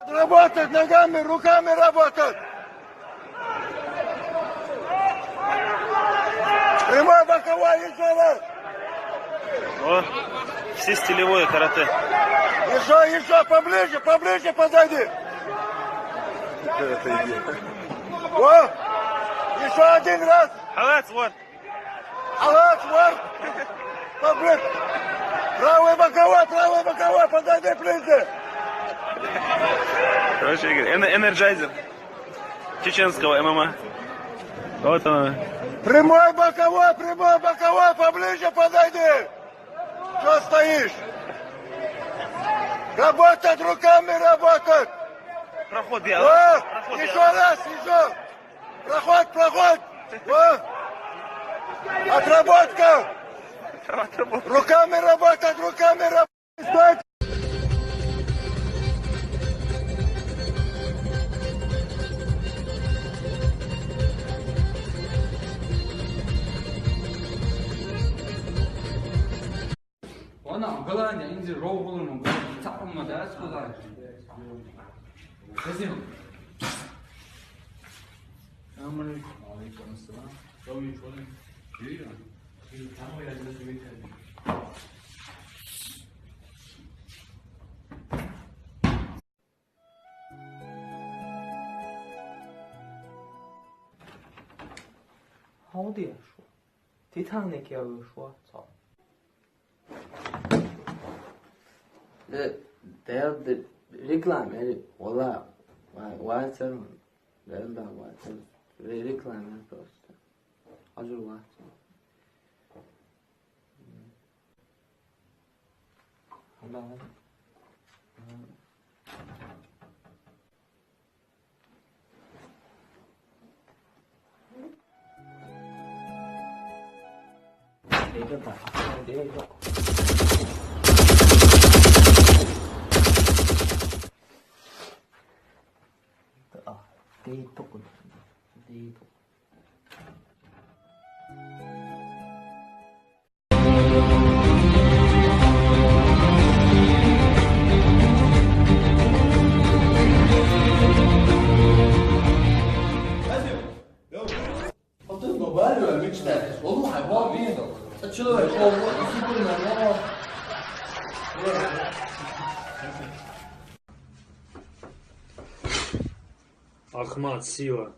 Работать ногами, руками работать. Прямой, боковой, еще раз. О, все стилевое карате. Еще, поближе, поближе подойди. О, еще один раз. Халац, вот. Аллах, вот. Поближе. Правый боковой, подойди ближе. Короче, Игорь, энерджайзер чеченского ММА. Вот оно. Прямой, боковой, поближе подойди. Что стоишь? Работать руками, работать. Проход, О, я. Проход, еще раз, еще. Проход. О. Отработка. Руками работать. Стойте. Ona galanya ince row bulunun tapma da skudar. Kesin. Aman aleyküm selam. Çok iyi oldu. İyi ya. Şimdi tam yerinde bekledim.好点说，这趟那个说操。 ده reklam yani valla varsa ben de varsa reklam просто acı var. Allah.这个吧，这个。 데이터 거 데이터 어떤 거 말이야 미치다 너무 할거 비인다 치료해 이수분은 Ахмат, сила.